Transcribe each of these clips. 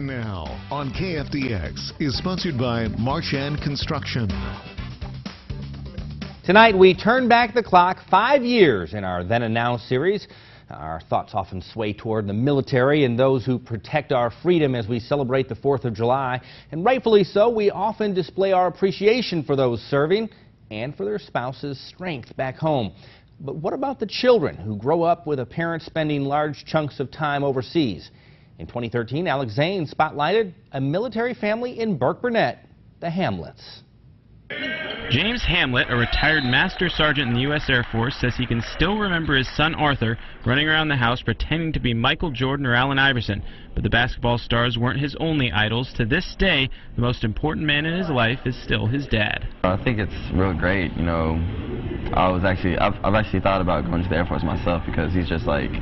Now on KFDX is sponsored by Marchand Construction. Tonight we turn back the clock 5 years in our Then and Now series. Our thoughts often sway toward the military and those who protect our freedom as we celebrate the 4th of July. And rightfully so, we often display our appreciation for those serving and for their spouses' strength back home. But what about the children who grow up with a parent spending large chunks of time overseas? In 2013, Alex Zane spotlighted a military family in Burke-Burnett, the Hamletts. James Hamlett, a retired master sergeant in the U.S. Air Force, says he can still remember his son Arthur running around the house pretending to be Michael Jordan or Allen Iverson. But the basketball stars weren't his only idols. To this day, the most important man in his life is still his dad. I think it's real great. You know, I've actually thought about going to the Air Force myself because he's just like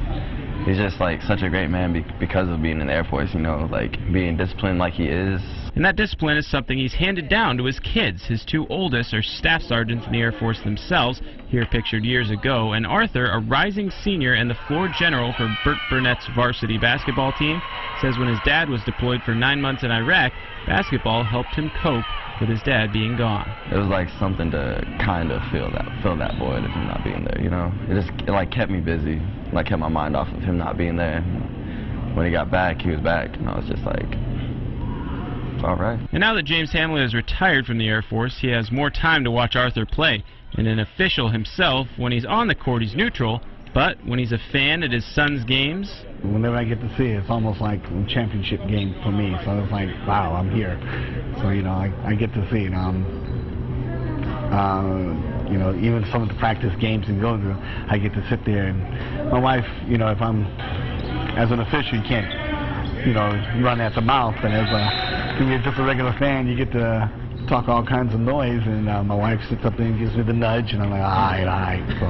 such a great man because of being in the Air Force, you know, like being disciplined like he is. And that discipline is something he's handed down to his kids. His two oldest are staff sergeants in the Air Force themselves, here pictured years ago, and Arthur, a rising senior and the floor general for Burke-Burnett's varsity basketball team, says when his dad was deployed for 9 months in Iraq, basketball helped him cope with his dad being gone. It was like something to kind of fill that void of him not being there, you know. It like kept me busy, like kept my mind off of him not being there. When he got back, he was back, and I was just like, all right. And now that James Hamlett is retired from the Air Force, he has more time to watch Arthur play. And an official himself, when he's on the court, he's neutral, but when he's a fan at his son's games... Whenever I get to see it, it's almost like a championship game for me. So it's like, wow, I'm here. So, you know, I get to see it. You know, even some of the practice games and go to, I get to sit there. And my wife, you know, if I'm, as an official, you can't, you know, run at the mouth. And if you're just a regular fan, you get to talk all kinds of noise. And my wife sits up there and gives me the nudge, and I'm like, all right. So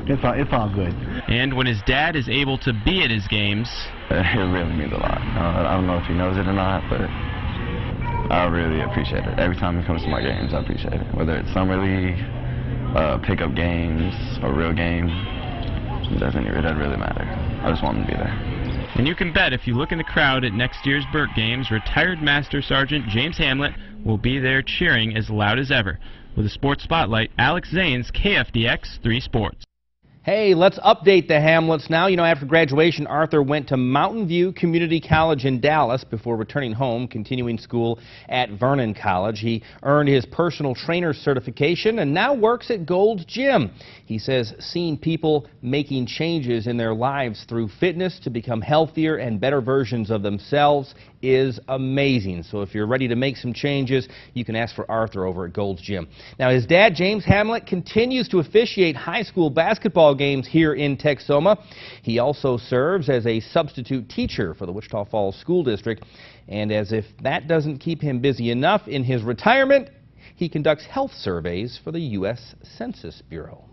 it's all good. And when his dad is able to be at his games... It really means a lot. I don't know if he knows it or not, but I really appreciate it. Every time he comes to my games, I appreciate it. Whether it's summer league, pickup games, or real game, it doesn't really matter. I just want him to be there. And you can bet if you look in the crowd at next year's Burke games, retired Master Sergeant James Hamlett will be there cheering as loud as ever. With a sports spotlight, Alex Zane's KFDX 3 Sports. Hey, let's update the Hamletts now. You know, after graduation, Arthur went to Mountain View Community College in Dallas before returning home, continuing school at Vernon College. He earned his personal trainer certification and now works at Gold's Gym. He says seeing people making changes in their lives through fitness to become healthier and better versions of themselves is amazing. So if you're ready to make some changes, you can ask for Arthur over at Gold's Gym. Now, his dad, James Hamlett, continues to officiate high school basketball games here in Texoma. He also serves as a substitute teacher for the Wichita Falls School District. And as if that doesn't keep him busy enough, in his retirement, he conducts health surveys for the U.S. Census Bureau.